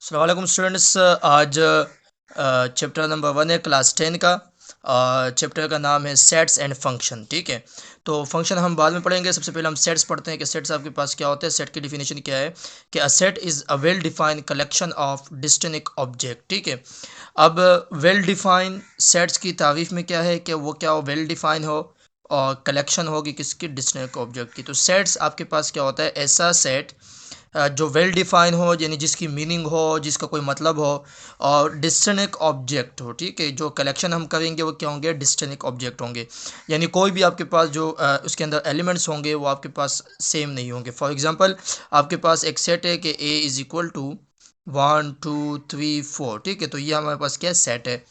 अस्सलाम वालेकुम स्टूडेंट्स। आज चैप्टर नंबर 1 है क्लास 10 का। चैप्टर का नाम है सेट्स एंड फंक्शन। ठीक है, तो फंक्शन हम बाद में पढ़ेंगे। सबसे पहले हम सेट्स पढ़ते हैं कि सेट्स आपके पास क्या होते हैं। सेट की डिफिनेशन क्या है कि a set is a well defined collection of distinct object. ठीक है, अब वेल डिफाइंड सेट्स की तारीफ में क्या है कि वो क्या हो, वेल डिफाइन हो और कलेक्शन होगी किसकी, डिस्टिंक्ट ऑब्जेक्ट की। तो सेट्स आपके पास क्या होता है, ऐसा सेट जो वेल डिफाइन हो, यानी जिसकी मीनिंग हो, जिसका कोई मतलब हो, और डिस्टिंक्ट ऑब्जेक्ट हो। ठीक है, जो कलेक्शन हम करेंगे वो क्या होंगे, डिस्टिंक्ट ऑब्जेक्ट होंगे। यानी कोई भी आपके पास जो उसके अंदर एलिमेंट्स होंगे वो आपके पास सेम नहीं होंगे। फॉर एग्जांपल, आपके पास एक सेट है कि ए इज़ इक्वल टू 1 2 3 4। ठीक है, तो ये हमारे पास क्या सेट है।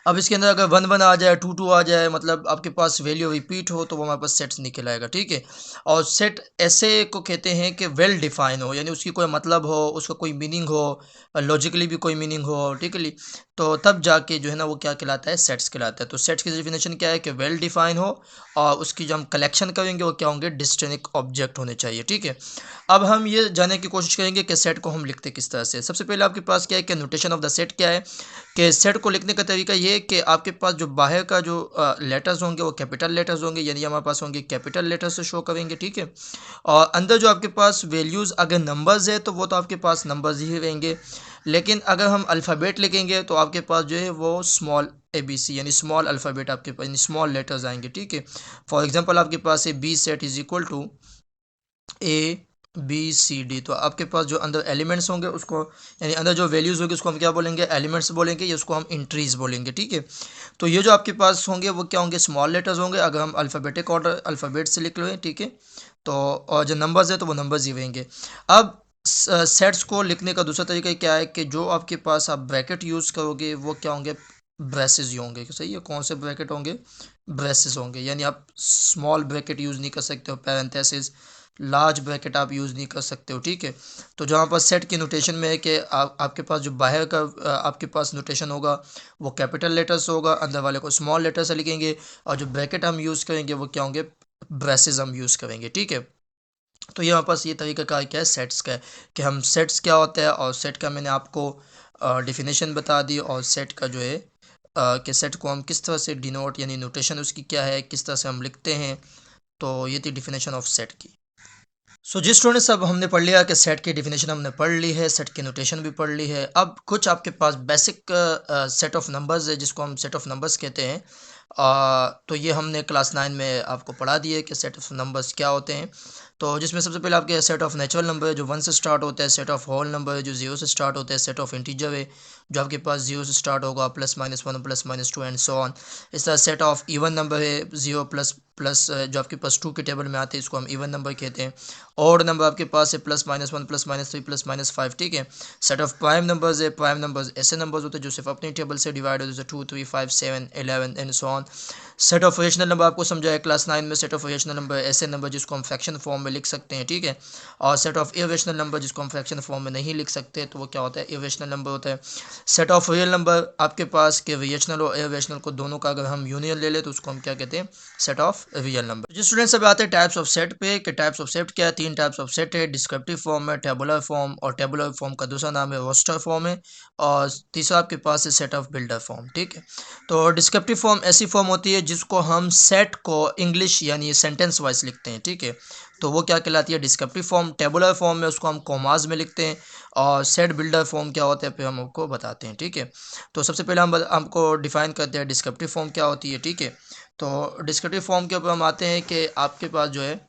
अब इसके अंदर अगर 1 1 आ जाए, 2 2 आ जाए, मतलब आपके पास वैल्यू रिपीट हो, तो वो हमारे पास सेट्स निकल आएगा। ठीक है, और सेट ऐसे को कहते हैं कि वेल डिफाइन हो, यानी उसकी कोई मतलब हो, उसका कोई मीनिंग हो, लॉजिकली भी कोई मीनिंग हो। ठीक है, तो तब जाके जो है ना वो क्या कहलाता है, सेट्स कहलाता है। तो सेट्स की डेफिनेशन क्या है कि वेल डिफाइन हो और उसकी जो हम कलेक्शन करेंगे वो क्या होंगे, डिस्टिंक्ट ऑब्जेक्ट होने चाहिए। ठीक है, अब हम ये जानने की कोशिश करेंगे कि सेट को हम लिखते किस तरह से। सबसे पहले आपके पास क्या है कि नोटेशन ऑफ द सेट क्या है, कि सेट को लिखने का तरीका ये है कि आपके पास जो बाहर का जो लेटर्स होंगे वो कैपिटल लेटर्स होंगे, यानी हमारे पास होंगे कैपिटल लेटर्स से शो करेंगे। ठीक है, और अंदर जो आपके पास वैल्यूज़ अगर नंबर्स है तो वो तो आपके पास नंबर्स ही रहेंगे। लेकिन अगर हम अल्फ़ाबेट लिखेंगे तो आपके पास जो है वो स्मॉल ABC यानी स्मॉल अल्फ़ाबेट आपके पास, यानी स्मॉल लेटर्स आएंगे। ठीक है, फॉर एग्जांपल आपके पास है B set is equal to ABCD। तो आपके पास जो अंदर एलिमेंट्स होंगे उसको, यानी अंदर जो वैल्यूज़ होगी उसको हम क्या बोलेंगे, एलिमेंट्स बोलेंगे, या उसको हम इंट्रीज बोलेंगे। ठीक है, तो ये जो आपके पास होंगे वो क्या होंगे, स्मॉल लेटर्स होंगे अगर हम अल्फ़ाबेटिक ऑर्डर अल्फ़ाबेट से लिख लें। ठीक है, तो और जो नंबर्स है तो वो नंबर्स ही रहेंगे। अब सेट्स को लिखने का दूसरा तरीका क्या है कि जो आपके पास आप ब्रैकेट यूज़ करोगे वो क्या होंगे, ब्रेसेस ही होंगे। सही है, कौन से ब्रैकेट होंगे, ब्रेसेस होंगे। यानी आप स्मॉल ब्रैकेट यूज़ नहीं कर सकते हो, पैरेंथेसिस, लार्ज ब्रैकेट आप यूज़ नहीं कर सकते हो। ठीक है, तो जहाँ पर सेट की नोटेशन में है कि आपके पास जो बाहर का आपके पास नोटेशन होगा वो कैपिटल लेटर्स होगा, अंदर वाले को स्मॉल लेटर से लिखेंगे, और जो ब्रैकेट हम यूज़ करेंगे वो क्या होंगे, ब्रेसेस हम यूज़ करेंगे। ठीक है, तो यहाँ पास ये तरीका का क्या है सेट्स का है, कि हम सेट्स क्या होता है, और सेट का मैंने आपको डिफिनेशन बता दी, और सेट का जो है कि सेट को हम किस तरह से डिनोट, यानी नोटेशन उसकी क्या है, किस तरह से हम लिखते हैं। तो ये थी डिफिनेशन ऑफ सेट की। सो जिस स्टूडेंट्स, अब हमने पढ़ लिया कि सेट की डिफिनेशन हमने पढ़ ली है, सेट की नोटेशन भी पढ़ ली है। अब कुछ आपके पास बेसिक सेट ऑफ नंबर्स है जिसको हम सेट ऑफ नंबर्स कहते हैं। तो ये हमने क्लास 9 में आपको पढ़ा दिए कि सेट ऑफ नंबर्स क्या होते हैं। तो जिसमें सबसे पहले आपके सेट ऑफ नेचुरल नंबर है जो 1 से स्टार्ट होता है, सेट ऑफ होल नंबर है जो 0 से स्टार्ट होता है, सेट ऑफ इंटीजर है जो आपके पास 0 से स्टार्ट होगा, +-1 +-2 एंड सो ऑन। इस तरह सेट ऑफ इवन नंबर है 0 प्लस प्लस जो आपके पास 2 के टेबल में आते हैं, इसको हम इवन नंबर कहते हैं। ऑड नंबर आपके पास है +-1 +-3 +-5। ठीक है, सेट ऑफ प्राइम नंबर्स है, प्राइम नंबर्स ऐसे नंबर्स होते हैं जो सिर्फ अपनी टेबल से डिवाइड होते हैं, जैसे 2 3 5 7 11 and so on. Set of rational number आपको समझाया क्लास 9 में। सेट ऑफ रेशनल नंबर ऐसे नंबर जिसको हम फ्रैक्शन फॉर्म में लिख सकते हैं। ठीक है, और सेट ऑफ इरेशनल नंबर जिसको हम फ्रैक्शन फॉर्म में नहीं लिख सकते, तो वो क्या होता है, इरेशनल नंबर होता है। सेट ऑफ रियल नंबर आपके पास के रेशनल और इरेशनल को दोनों का अगर हम यूनियन ले ले तो उसको हम क्या कहते हैं, सेट ऑफ रियल नंबर। जो स्टूडेंट्स अभी आते हैं टाइप्स ऑफ सेट पे, कि टाइप्स ऑफ सेट क्या है। 3 टाइप्स ऑफ सेट है, डिस्क्रिप्टिव फॉर्म है, टेबुलर फॉर्म, और टेबुलर फॉर्म का दूसरा नाम है रोस्टर फॉर्म है, और तीसरा आपके पास है सेट ऑफ बिल्डर फॉर्म। ठीक है, तो डिस्क्रिप्टिव फॉर्म ऐसी फॉर्म होती है जिसको हम सेट को इंग्लिश यानी सेंटेंस वाइज लिखते हैं। ठीक है, तो वो क्या कहलाती है, डिस्क्रिप्टिव फॉर्म। टेबुलर फॉर्म में उसको हम कॉमाज में लिखते हैं, और सेट बिल्डर फॉर्म क्या होता है फिर हम आपको बताते हैं। ठीक है, तो सबसे पहले हमको डिफाइन करते हैं डिस्क्रिप्टिव फॉर्म क्या होती है। ठीक है, तो डिस्क्रिप्टिव फॉर्म के ऊपर हम आते हैं कि आपके पास जो है,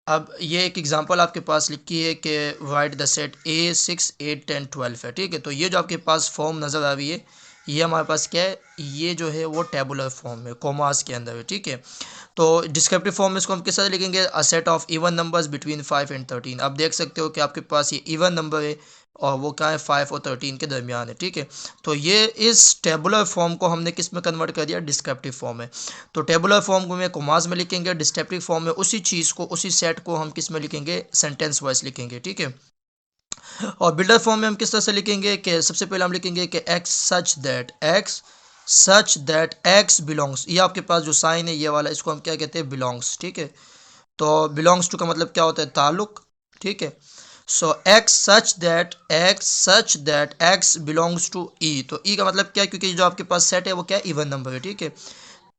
अब ये एक एग्जांपल आपके पास लिखी है कि राइट द सेट A 6 8 10 12 है। ठीक है, तो ये जो आपके पास फॉर्म नज़र आ रही है ये हमारे पास क्या है, ये जो है वो टेबुलर फॉर्म है, कोमास के अंदर है। ठीक है, तो डिस्क्रिप्टिव फॉर्म में इसको हम किस तरह लिखेंगे, a set of even numbers between 5 and 13। आप देख सकते हो कि आपके पास ये इवन नंबर है और वो क्या है, 5 और 13 के दरमियान है। ठीक है, तो ये इस टेबुलर फॉर्म को हमने किस में कन्वर्ट कर दिया, डिस्क्रिप्टिव फॉर्म में। तो टेबुलर फॉर्म को में कोमास में लिखेंगे, डिस्क्रिप्टिव फॉर्म में उसी चीज़ को, उसी सेट को हम किस में लिखेंगे, सेंटेंस वाइज लिखेंगे। ठीक है, और बिल्डर फॉर्म में हम किस तरह से लिखेंगे कि सबसे पहले हम लिखेंगे कि एक्स बिलोंग्स, ये आपके पास जो साइन है ये वाला, इसको हम क्या कहते हैं, बिलोंग्स। ठीक है, तो बिलोंग्स टू का मतलब क्या होता है, ताल्लुक। ठीक है, so X such that x belongs to E. तो ई का मतलब क्या है, क्योंकि जो आपके पास सेट है वो क्या है, इवन नंबर है, ठीक है।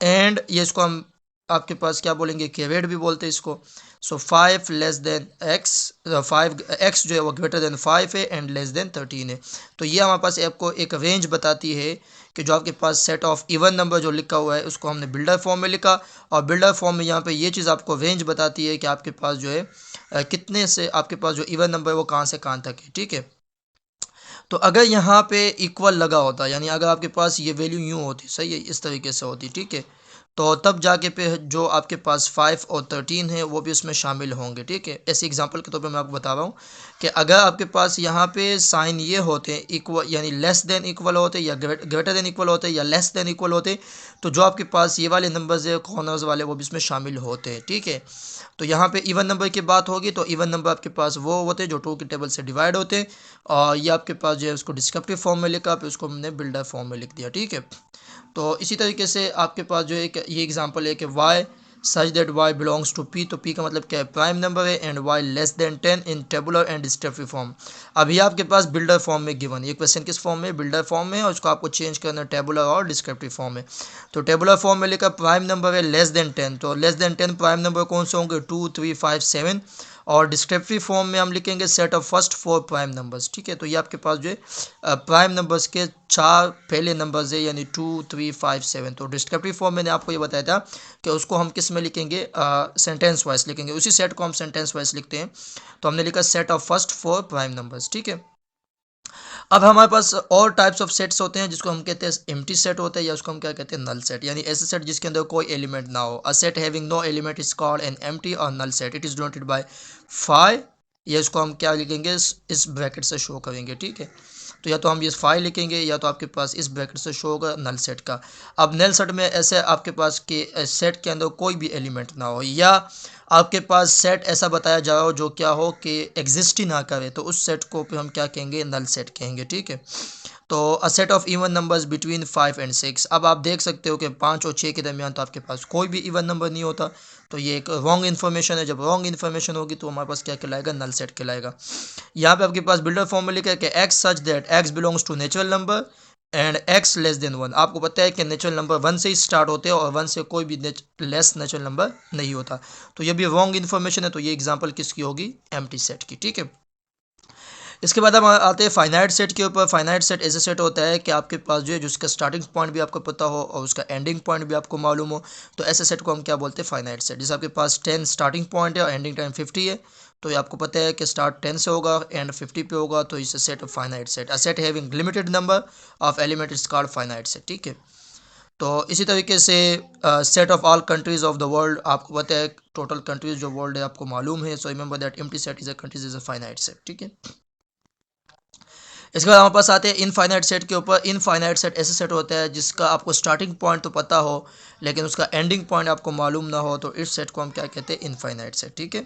एंड ये इसको हम आपके पास क्या बोलेंगे, केवेड भी बोलते हैं इसको। सो 5 लेस देन एक्स, 5 एक्स जो है वो ग्रेटर देन 5 है एंड लेस देन 13 है। तो ये हमारे पास आपको एक रेंज बताती है कि जो आपके पास सेट ऑफ इवन नंबर जो लिखा हुआ है उसको हमने बिल्डर फॉर्म में लिखा, और बिल्डर फॉर्म में यहाँ पे ये चीज़ आपको रेंज बताती है कि आपके पास जो है कितने से आपके पास जो इवन नंबर है वो कहाँ से कहाँ तक है, ठीक है। तो अगर यहाँ पे इक्वल लगा होता, यानी अगर आपके पास ये वैल्यू यूँ होती, सही है, इस तरीके से होती, ठीक है, तो तब जाके पे जो आपके पास 5 और 13 है वो भी उसमें शामिल होंगे, ठीक है। ऐसे एग्जांपल के तौर पे मैं आपको बता रहा हूँ कि अगर आपके पास यहाँ पे साइन ये होते हैं इक्वल, यानी लेस देन इक्वल होते, या ग्रेटर देन इक्वल होते, या लेस देन इक्वल होते, तो जो आपके पास ये वाले नंबर्स है कॉर्नर्स वाले वो भी इसमें शामिल होते हैं, ठीक है। तो यहाँ पे इवन नंबर की बात होगी तो इवन नंबर आपके पास वो होते हैं जो टू की टेबल से डिवाइड होते हैं, और ये आपके पास जो है उसको डिस्क्रिप्टिव फॉर्म में लिखा, फिर उसको हमने बिल्डर फॉर्म में लिख दिया, ठीक है। तो इसी तरीके से आपके पास जो एक ये एग्जांपल है कि y such that y belongs to p। तो p का मतलब क्या है, प्राइम नंबर है, and y less than 10 in tabular and descriptive form. अभी आपके पास बिल्डर फॉर्म में गिवन ये क्वेश्चन किस फॉर्म में, बिल्डर फॉर्म में, और उसको आपको चेंज करना है टेबुलर और डिस्क्रिप्टिव फॉर्म में। तो टेबुलर फॉर्म में लिखा प्राइम नंबर है लेस देन 10, तो लेस देन 10 प्राइम नंबर कौन से होंगे, 2 3 5 7, और डिस्क्रिप्टिव फॉर्म में हम लिखेंगे set of first 4 prime numbers, ठीक है। तो ये आपके पास जो है प्राइम नंबर्स के 4 पहले नंबर्स है, यानी 2 3 5 7। तो डिस्क्रिप्टिव फॉर्म मैंने आपको ये बताया था कि उसको हम किस में लिखेंगे, सेंटेंस वाइज लिखेंगे, उसी सेट को हम सेंटेंस वाइज लिखते हैं। तो हमने लिखा set of first 4 prime numbers, ठीक है। अब हमारे पास और टाइप्स ऑफ सेट्स होते हैं जिसको हम कहते हैं एम्प्टी सेट होता है, या उसको हम क्या कहते हैं, नल सेट, यानी ऐसे सेट जिसके अंदर कोई एलिमेंट ना हो। A set having no element is called an empty और null set. It is denoted by 5, या इसको हम क्या लिखेंगे, इस ब्रैकेट से शो करेंगे, ठीक है। तो या तो हम ये 5 लिखेंगे, या तो आपके पास इस ब्रैकेट से शो होगा नल सेट का। अब नल सेट में ऐसे आपके पास के सेट के अंदर कोई भी एलिमेंट ना हो, या आपके पास सेट ऐसा बताया जाओ जो क्या हो कि एग्जिस्ट ही ना करे, तो उस सेट को फिर हम क्या कहेंगे, नल सेट कहेंगे, ठीक है। तो a set of even numbers between 5 and 6। अब आप देख सकते हो कि 5 और 6 के दरमियान तो आपके पास कोई भी इवन नंबर नहीं होता, तो ये एक रॉन्ग इन्फॉर्मेशन है। जब रॉन्ग इन्फॉर्मेशन होगी तो हमारे पास क्या कहलाएगा, नल सेट कहलाएगा। यहाँ पे आपके पास बिल्डर फॉर्म में लिखा है कि x such that x belongs to natural number and x less than 1। आपको पता है कि नेचुरल नंबर 1 से ही स्टार्ट होते हैं, और 1 से कोई भी लेस नेचुरल नंबर नहीं होता। तो ये भी रॉन्ग इन्फॉर्मेशन है, तो ये एग्जाम्पल किसकी होगी, एम्प्टी सेट की, ठीक है। इसके बाद हम आते हैं फाइनाइट सेट के ऊपर। फाइनाइट सेट ऐसे सेट होता है कि आपके पास जो है जिसका स्टार्टिंग पॉइंट भी आपको पता हो और उसका एंडिंग पॉइंट भी आपको मालूम हो, तो ऐसे सेट को हम क्या बोलते हैं, फाइनाइट सेट। जैसे आपके पास 10 स्टार्टिंग पॉइंट है और एंडिंग टाइम 50 है, तो ये आपको पता है कि स्टार्ट 10 से होगा एंड 50 पे होगा, तो इसे set of finite set. A set having limited number of element is called finite set, ठीक है। तो इसी तरीके से set of all countries of the world, आपको पता है टोटल कंट्रीज जो वर्ल्ड है आपको मालूम है, so remember that empty set is a countries is a finite set, ठीक है। इसके बाद हमारे पास आते हैं इनफाइनाइट सेट के ऊपर। इनफाइनाइट सेट ऐसे सेट होता है जिसका आपको स्टार्टिंग पॉइंट तो पता हो लेकिन उसका एंडिंग पॉइंट आपको मालूम ना हो, तो इस सेट को हम क्या कहते हैं, इनफाइनाइट सेट, ठीक है।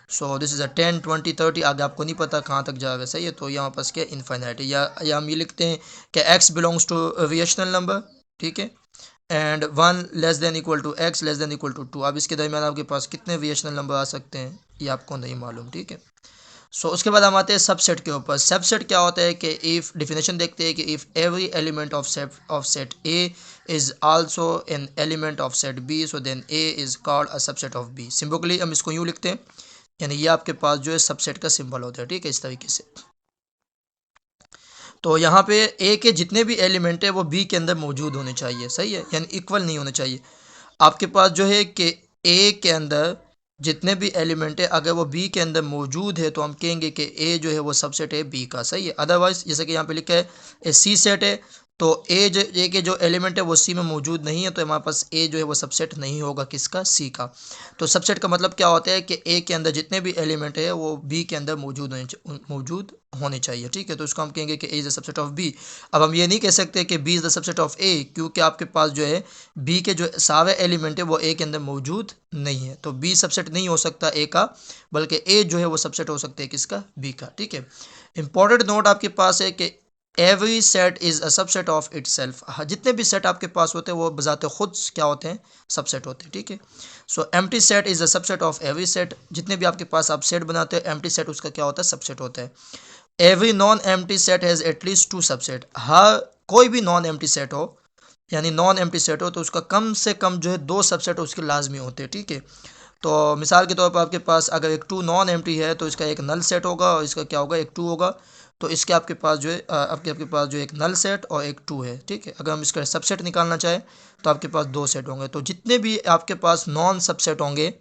सो दिस इज अ 10 20 30, आगे आपको नहीं पता कहाँ तक जाएगा, सही है। तो यहाँ पास क्या इनफाइनाइट है, या हम ये लिखते हैं कि x belongs to rational number, ठीक है, and 1 less than equal to x less than equal to 2। अब इसके दरमियान आपके पास कितने रिएशनल नंबर आ सकते हैं ये आपको नहीं मालूम, ठीक है। उसके बाद हम आते हैं सबसेट के ऊपर। सबसेट क्या होता है कि इफ़ डिफिनेशन देखते हैं कि if every element of set A is also an element of set B, so then A is called a subset of B. Simply हम इसको यूँ लिखते हैं, यानी ये आपके पास जो है सबसेट का सिंबल होता है, ठीक है, इस तरीके से। तो यहाँ पे ए के जितने भी एलिमेंट है वो बी के अंदर मौजूद होने चाहिए, सही है, यानी इक्वल नहीं होने चाहिए। आपके पास जो है कि ए के अंदर जितने भी एलिमेंट है अगर वो बी के अंदर मौजूद है तो हम कहेंगे कि ए जो है वो सबसेट है बी का, सही है। अदरवाइज जैसे कि यहाँ पे लिखा है ए सी सेट है, तो ए के जो एलिमेंट है वो सी में मौजूद नहीं है, तो हमारे पास ए जो है वो सबसेट नहीं होगा, किसका, सी का। तो सबसेट का मतलब क्या होता है कि ए के अंदर जितने भी एलिमेंट है वो बी के अंदर मौजूद होने चाहिए, ठीक है। तो इसको हम कहेंगे कि A is the subset of B. अब हम ये नहीं कह सकते कि B is the subset of A, क्योंकि आपके पास जो है बी के जो सारे एलिमेंट है वो ए के अंदर मौजूद नहीं है, तो बी सबसेट नहीं हो सकता ए का, बल्कि ए जो है वो सबसेट हो सकता है किसका, बी का, ठीक है। इंपॉर्टेंट नोट आपके पास है कि every set is a subset of it self. जितने भी सेट आपके पास होते हैं वो बजाते खुद क्या होते हैं, सबसेट होते हैं, ठीक है। सो empty set is a subset of every set. जितने भी आपके पास आप सेट बनाते हैं, एम्प्टी सेट उसका क्या होता है, सबसेट होता है। Every non empty set has at least two subset. हर कोई भी नॉन एम्प्टी सेट हो, यानी नॉन एम्प्टी सेट हो, तो उसका कम से कम जो है दो सबसेट उसके लाजमी होते हैं, ठीक है। तो मिसाल के तौर पर आपके पास अगर एक टू नॉन एम्प्टी है तो इसका एक नल सेट होगा और इसका क्या होगा, एक टू होगा। तो इसके आपके पास जो है आपके पास जो एक नल सेट और एक टू है, ठीक है। अगर हम इसका सबसेट निकालना चाहें तो आपके पास दो सेट होंगे। तो जितने भी आपके पास नॉन सबसेट होंगे,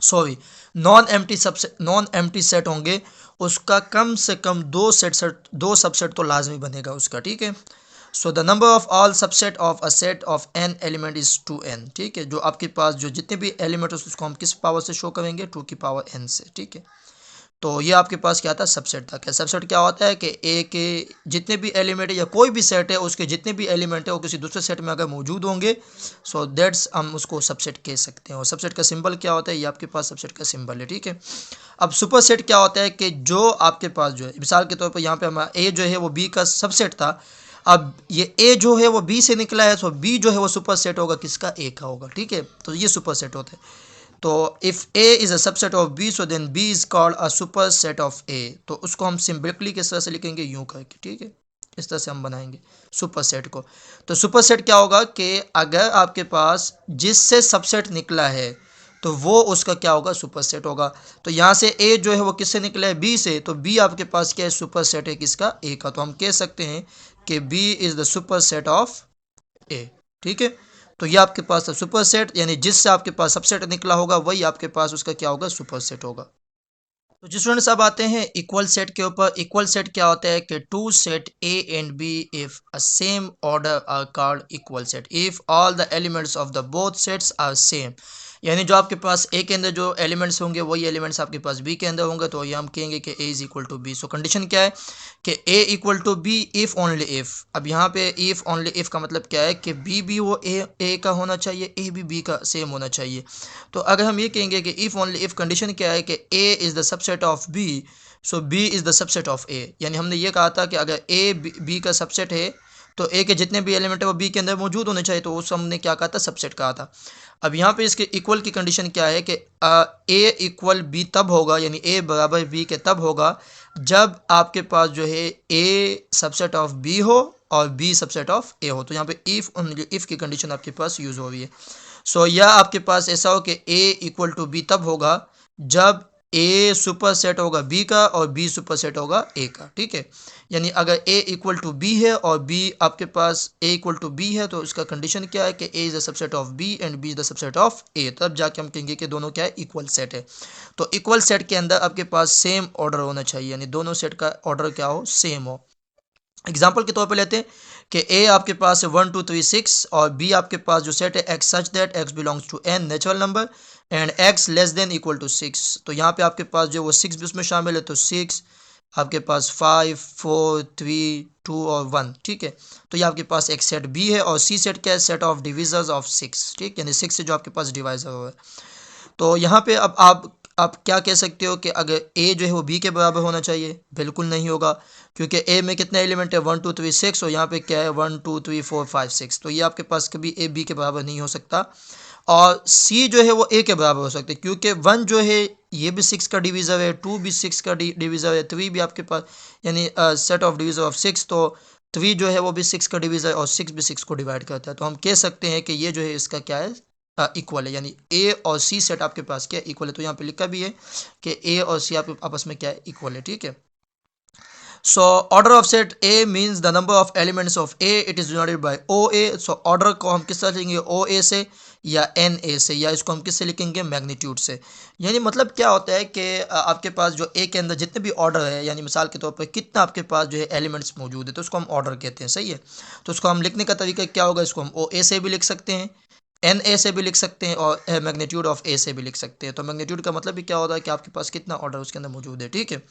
सॉरी, नॉन एम्प्टी सेट होंगे, उसका कम से कम दो सबसेट तो लाजमी बनेगा उसका, ठीक है। So the number of all subset of a set of an element is 2n, ठीक है। जो आपके पास जो जितने भी एलिमेंट उसको हम किस पावर से शो करेंगे, 2 की पावर n से, ठीक है। तो ये आपके पास क्या था, सबसेट था। क्या सबसेट क्या होता है कि ए के जितने भी एलिमेंट है या कोई भी सेट है उसके जितने भी एलिमेंट है वो किसी दूसरे सेट में अगर मौजूद होंगे, सो दैट्स हम उसको सबसेट कह सकते हैं। और सबसेट का सिंबल क्या होता है, ये आपके पास सबसेट का सिंबल है, ठीक है। अब सुपर सेट क्या होता है कि जो आपके पास जो है, मिसाल के तौर पर यहाँ पे हमारा ए जो है वो बी का सबसेट था। अब ये ए जो है वो बी से निकला है, तो बी जो है वो सुपर सेट होगा किसका, ए का होगा, ठीक है। तो ये सुपर सेट होता है। तो if A is a subset of B, so then B is called a superset of A. तो उसको हम सिंपली किस तरह से लिखेंगे, यूं करके, ठीक है। इस तरह से हम बनाएंगे सुपर सेट को। तो सुपर सेट क्या होगा कि अगर आपके पास जिससे सबसेट निकला है तो वो उसका क्या होगा, सुपर सेट होगा। तो यहाँ से ए जो है वो किससे निकला है, बी से। तो बी आपके पास क्या है, सुपर सेट है किसका, ए का। तो हम कह सकते हैं कि B is the superset of A, ठीक है। तो ये आपके पास सुपर सेट, यानी जिससे आपके पास सबसेट निकला होगा वही आपके पास उसका क्या होगा, सुपर सेट होगा। तो जी स्टूडेंट्स, अब आते हैं इक्वल सेट के ऊपर। इक्वल सेट क्या होता है कि two set A and B if a same order are called equal set if all the elements of the both sets are same. यानी जो आपके पास ए के अंदर जो एलिमेंट्स होंगे वही एलिमेंट्स आपके पास बी के अंदर होंगे। तो ये हम कहेंगे कि A is equal to B. So condition क्या है कि A equal to B if only if. अब यहाँ पे इफ़ ओनली इफ़ का मतलब क्या है कि बी भी वो ए का होना चाहिए, ए भी बी का सेम होना चाहिए। तो अगर हम ये कहेंगे कि इफ़ ओनली इफ़ कंडीशन क्या है कि A is the subset of B, so B is the subset of A. यानी हमने ये कहा था कि अगर ए बी का सबसेट है तो ए के जितने भी एलिमेंट है वो बी के अंदर मौजूद होने चाहिए। तो उस हमने क्या कहा था, सबसेट कहा था। अब यहाँ पे इसके इक्वल की कंडीशन क्या है कि ए इक्वल बी तब होगा, यानी ए बराबर बी के तब होगा जब आपके पास जो है ए सबसेट ऑफ बी हो और बी सबसेट ऑफ ए हो। तो यहाँ पे इफ़ की कंडीशन आपके पास यूज़ हो रही है। सो यह आपके पास ऐसा हो कि ए इक्वल टू बी तब होगा जब ए सुपर सेट होगा बी का और बी सुपर सेट होगा ए का, ठीक है। यानी अगर ए इक्वल टू बी है और बी आपके पास ए इक्वल टू बी है तो उसका कंडीशन क्या है कि A is the subset of B and B is the subset of A. तब जाके हम कहेंगे कि दोनों क्या है, इक्वल सेट है। तो इक्वल सेट के अंदर आपके पास सेम ऑर्डर होना चाहिए, यानी दोनों सेट का ऑर्डर क्या हो, सेम हो। एग्जाम्पल के तौर पे लेते हैं कि ए आपके पास है 1 2 3 6 और बी आपके पास जो सेट है x such that x belongs to an natural number and x less than equal to 6। तो यहाँ पे आपके पास जो वो 6 भी उसमें शामिल है। तो 6 आपके पास 5 4 3 2 और 1, ठीक है। तो ये आपके पास एक सेट बी है और सी सेट क्या है, सेट ऑफ डिविजर्स ऑफ 6, ठीक, यानी 6 से जो आपके पास डिवाइजर हो है। तो यहाँ पे अब आप क्या कह सकते हो कि अगर ए जो है वो बी के बराबर होना चाहिए, बिल्कुल नहीं होगा, क्योंकि ए में कितने एलिमेंट है, 1 2 3 6 और यहाँ पे क्या है 1 2 3 4 5 6। तो ये आपके पास कभी ए बी के बराबर नहीं हो सकता। और सी जो है वो ए के बराबर हो सकता है क्योंकि 1 जो है ये भी 6 का डिवीज़र है, 2 भी 6 का डिवीज़र है, 3 भी आपके पास यानी सेट ऑफ डिवीज़र ऑफ 6। तो 3 जो है वो भी 6 का डिवीज़र है और 6 भी 6 को डिवाइड करता है। तो हम कह सकते हैं कि ये जो है इसका क्या है, इक्वल है, यानी ए और सी सेट आपके पास क्या इक्वल है। तो यहाँ पे लिखा भी है कि ए और सी आपस में क्या है, इक्वल है, ठीक है। So order of set A means the number of elements of A, it is denoted by O A. So order को हम किस तरह लिखेंगे, ओ ए से या एन ए से, या इसको हम किससे लिखेंगे, मैग्नीट्यूड से। यानी मतलब क्या होता है कि आपके पास जो ए के अंदर जितने भी ऑर्डर है, यानी मिसाल के तौर पर कितना आपके पास जो है एलिमेंट्स मौजूद है, तो उसको हम ऑर्डर कहते हैं, सही है। तो उसको हम लिखने का तरीका क्या होगा, इसको हम ओ ए से भी लिख सकते हैं, एन ए से भी लिख सकते हैं और मैग्नीट्यूड ऑफ ए से भी लिख सकते हैं। तो मैग्नीट्यूड का मतलब भी क्या होता है कि आपके पास कितना ऑर्डर उसके अंदर मौजूद है, ठीक है।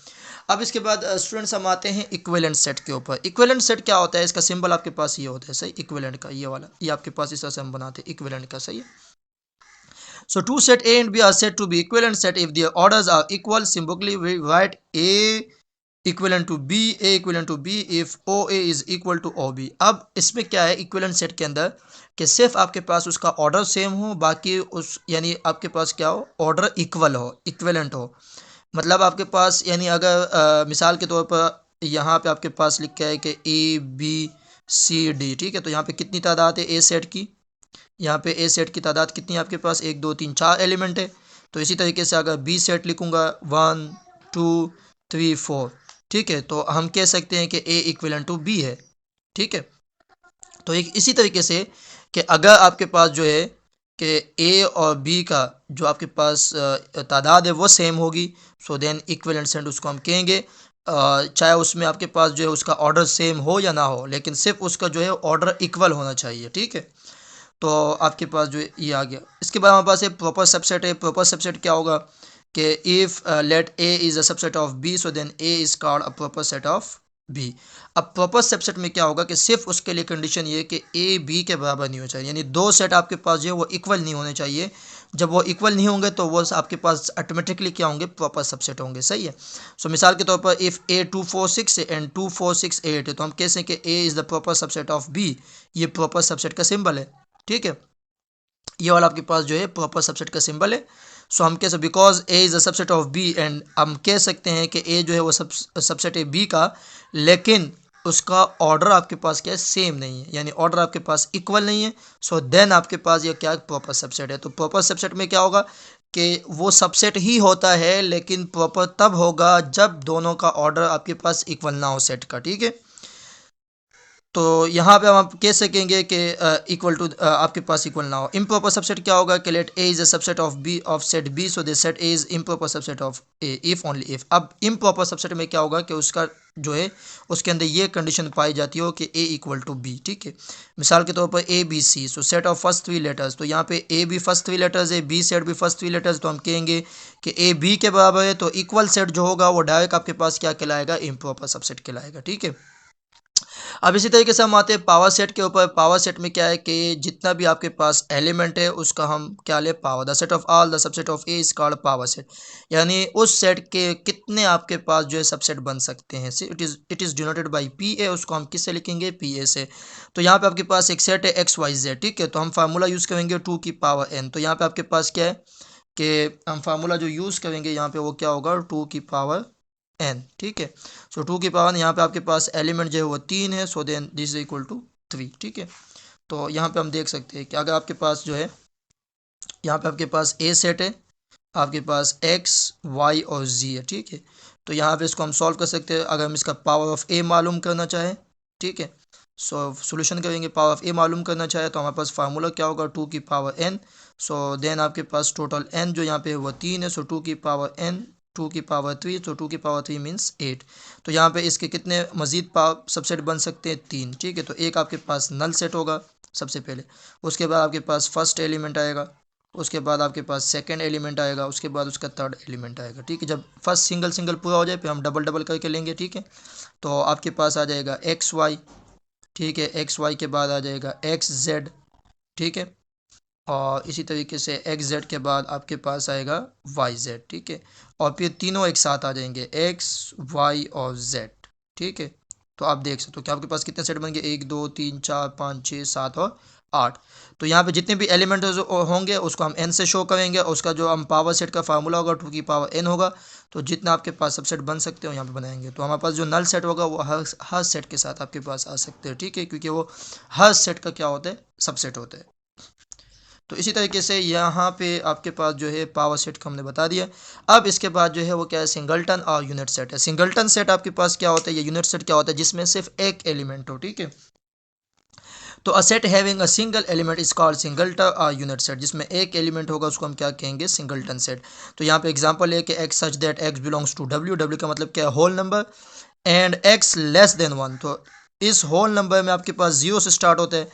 अब इसके बाद स्टूडेंट्स हम आते हैं इक्विवेलेंट सेट के ऊपर। इक्विवेलेंट सेट क्या होता है, इसका सिंबल आपके पास ये होता है, सही, इक्विवेलेंट का, ये वाला, ये आपके पास इस तरह से हम बनाते हैं इक्विवेलेंट का, सही है। So two set A and B are said to be equivalent set if their orders are equal. Similarly, we write A equivalent to B, A equivalent to B if O A is equal to O B. अब इसमें क्या है equivalent set के अंदर कि सिर्फ आपके पास उसका ऑर्डर सेम हो, बाकी उस यानी आपके पास क्या हो, ऑर्डर इक्वल हो, इक्विवेलेंट हो। मतलब आपके पास यानी अगर मिसाल के तौर पर यहाँ पे आपके पास लिखा है कि ए बी सी डी, ठीक है, तो यहाँ पे कितनी तादाद है ए सेट की, यहाँ पे ए सेट की तादाद कितनी है आपके पास, 1 2 3 4 एलिमेंट है। तो इसी तरीके से अगर बी सेट लिखूँगा 1 2 3 4, ठीक है, तो हम कह सकते हैं कि ए इक्विवेलेंट टू बी है, ठीक है। तो एक इसी तरीके से कि अगर आपके पास जो है कि ए और बी का जो आपके पास तादाद है वो सेम होगी, सो देन इक्विवेलेंट सेट उसको हम कहेंगे। चाहे उसमें आपके पास जो है उसका ऑर्डर सेम हो या ना हो, लेकिन सिर्फ उसका जो है ऑर्डर इक्वल होना चाहिए, ठीक है। तो आपके पास जो है ये आ गया। इसके बाद हमारे पास एक प्रॉपर सबसेट है। प्रॉपर सबसेट क्या होगा कि if let A is a subset of B, so then A is called a proper set of B. अब प्रॉपर सबसेट में क्या होगा कि सिर्फ उसके लिए कंडीशन ये कि ए बी के बराबर नहीं होना चाहिए, यानी दो सेट आपके पास जो है वो इक्वल नहीं होने चाहिए। जब वो इक्वल नहीं होंगे तो वो आपके पास ऑटोमेटिकली क्या होंगे, प्रॉपर सबसेट होंगे, सही है। सो मिसाल के तौर पर इफ़ ए 2 4 6 एंड 2 4 6 8 है, तो हम कह सकते हैं कि A is the proper subset of B. ये प्रॉपर सबसेट का सिंबल है, ठीक है। ये वाला आपके पास जो है प्रॉपर सबसेट का सिंबल है। सो हम कह सकते because A is a subset of B, and हम कह सकते हैं कि ए जो है वो सबसेट है बी का, लेकिन उसका ऑर्डर आपके पास क्या है, सेम नहीं है, यानी ऑर्डर आपके पास इक्वल नहीं है। सो देन आपके पास ये क्या प्रॉपर सबसेट है। तो प्रॉपर सबसेट में क्या होगा कि वो सबसेट ही होता है, लेकिन प्रॉपर तब होगा जब दोनों का ऑर्डर आपके पास इक्वल ना हो सेट का, ठीक है। तो यहाँ पे हम आप कह सकेंगे कि इक्वल टू आपके पास इक्वल ना हो। इम्प्रॉपर सबसेट क्या होगा कि let A is a subset of B of set B, so this set A is improper subset of A if only if. अब इम्प्रॉपर सबसेट में क्या होगा कि उसका जो है उसके अंदर ये कंडीशन पाई जाती हो कि ए इक्वल टू बी, ठीक है। मिसाल के तौर पर A B C, so set of first 3 letters, तो यहाँ पे ए भी फर्स्ट 3 लेटर्स है, बी सेट भी फर्स्ट 3 लेटर्स, तो हम कहेंगे कि ए बी के बराबर है, तो इक्वल सेट जो होगा वो डायरेक्ट आपके पास क्या कहलाएगा, इम्प्रॉपर सबसेट कहलाएगा, ठीक है। अब इसी तरीके से हम आते हैं पावर सेट के ऊपर। पावर सेट में क्या है कि जितना भी आपके पास एलिमेंट है उसका हम क्या ले, power. The set of all the subset of A is called power set, यानी उस सेट के कितने आपके पास जो है सबसेट बन सकते हैं। It is denoted by P A, उसको हम किससे लिखेंगे, पी ए से। तो यहाँ पे आपके पास एक सेट है एक्स वाई जेड, ठीक है, तो हम फार्मूला यूज़ करेंगे 2 की पावर एन। तो यहाँ पे आपके पास क्या है कि हम फार्मूला जो यूज़ करेंगे यहाँ पे वो क्या होगा, 2 की पावर एन, ठीक है। सो 2 की पावर यहाँ पे आपके पास एलिमेंट जो है वो 3 है, so then this is equal to 3, ठीक है। तो यहाँ पे हम देख सकते हैं कि अगर आपके पास जो है यहाँ पे आपके पास ए सेट है, आपके पास एक्स वाई और जी है, ठीक है। तो यहाँ पे इसको हम सॉल्व कर सकते हैं अगर हम इसका पावर ऑफ ए मालूम करना चाहें, ठीक है। सो सोल्यूशन करेंगे, पावर ऑफ ए मालूम करना चाहे तो हमारे पास फार्मूला क्या होगा, 2 की पावर एन। सो देन आपके पास टोटल एन जो यहाँ पे है वो 3 है, सो 2 की पावर एन 2 की पावर 3, तो 2 की पावर 3 मीन्स 8। तो यहाँ पे इसके कितने मजीद पावर सबसेट बन सकते हैं, 3, ठीक है। तो एक आपके पास नल सेट होगा सबसे पहले, उसके बाद आपके पास फर्स्ट एलिमेंट आएगा, उसके बाद आपके पास सेकंड एलिमेंट आएगा, उसके बाद उसका थर्ड एलिमेंट आएगा, ठीक है। जब फर्स्ट सिंगल सिंगल पूरा हो जाए फिर हम डबल डबल करके लेंगे, ठीक है। तो आपके पास आ जाएगा एक्स वाई, ठीक है, एक्स वाई के बाद आ जाएगा एक्स जेड, ठीक है। और इसी तरीके से एक्स जेड के बाद आपके पास आएगा वाई जेड, ठीक है। और फिर तीनों एक साथ आ जाएंगे, एक्स वाई और जेड, ठीक है। तो आप देख सकते हो कि आपके पास कितने सेट बन गए, 1 2 3 4 5 6 7 और 8। तो यहाँ पे जितने भी एलिमेंट होंगे उसको हम एन से शो करेंगे, और उसका जो हम पावर सेट का फार्मूला होगा 2 की पावर एन होगा। तो जितना आपके पास सबसेट बन सकते हो यहाँ पे बनाएंगे। तो हमारे पास जो नल सेट होगा वो हर सेट के साथ आपके पास आ सकते हैं, ठीक है, क्योंकि वो हर सेट का क्या होता है, सबसेट होता है। तो इसी तरीके से यहाँ पे आपके पास जो है पावर सेट को हमने बता दिया। अब इसके बाद जो है वो क्या है, सिंगलटन और यूनिट सेट है। सिंगलटन सेट आपके पास क्या होता है, या यूनिट सेट क्या होता है, जिसमें सिर्फ एक एलिमेंट हो, ठीक है। तो अ set having a single element is called singleton और यूनिट सेट, जिसमें एक एलिमेंट होगा उसको हम क्या कहेंगे, सिंगलटन सेट। तो यहाँ पे एग्जांपल है कि x such that x belongs to W, W का मतलब क्या है, whole number, and x less than 1। तो इस होल नंबर में आपके पास 0 से स्टार्ट होता है,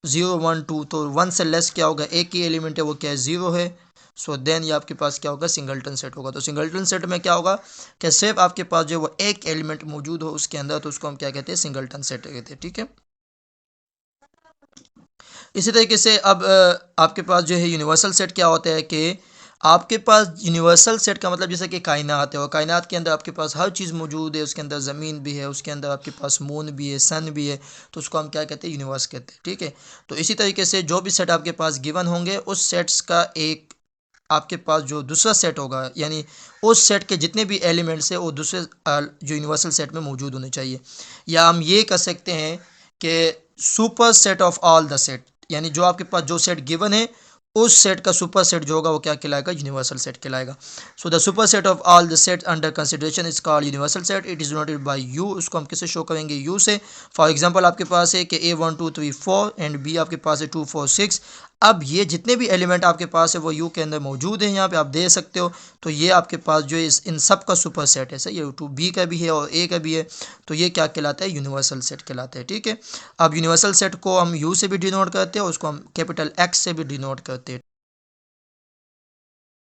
0 1 2, तो 1 से लेस क्या होगा, एक ही एलिमेंट है वो क्या है, 0 है। सो देन ये आपके पास क्या होगा, सिंगलटन सेट होगा। तो सिंगलटन सेट में क्या होगा कि सिर्फ आपके पास जो वो एक एलिमेंट मौजूद हो उसके अंदर, तो उसको हम क्या कहते हैं, सिंगलटन सेट कहते हैं, ठीक है। इसी तरीके से अब आपके पास जो है यूनिवर्सल सेट क्या होता है कि आपके पास यूनिवर्सल सेट का मतलब जैसे कि कायनात है, और कायनात के अंदर आपके पास हर चीज़ मौजूद है, उसके अंदर ज़मीन भी है, उसके अंदर आपके पास मून भी है, सन भी है, तो उसको हम क्या कहते हैं, यूनिवर्स कहते हैं, ठीक है। तो इसी तरीके से जो भी सेट आपके पास गिवन होंगे उस सेट्स का एक आपके पास जो दूसरा सेट होगा, यानी उस सेट के जितने भी एलिमेंट्स है वो दूसरे जो यूनिवर्सल सेट में मौजूद होने चाहिए। या हम ये कह सकते हैं कि super set of all the set, यानी जो आपके पास जो सेट गिवन है उस सेट का सुपर सेट जो होगा वो क्या कहलाएगा, यूनिवर्सल सेट कहलाएगा। So the superset of all the set under consideration is called universal set. It is denoted bye you. उसको हम किससे शो करेंगे, यू से। फॉर एग्जांपल आपके पास है कि A1 2 3 4 एंड बी आपके पास है 2 4 6। अब ये जितने भी एलिमेंट आपके पास है वो यू के अंदर मौजूद है, यहाँ पे आप दे सकते हो। तो ये आपके पास जो है इन सब का सुपर सेट है, सही है। टू बी का भी है और ए का भी है, तो ये क्या कहलाता है, यूनिवर्सल सेट कहलाता है, ठीक है। अब यूनिवर्सल सेट को हम यू से भी डिनोट करते हैं और उसको हम कैपिटल एक्स से भी डिनोट करते हैं।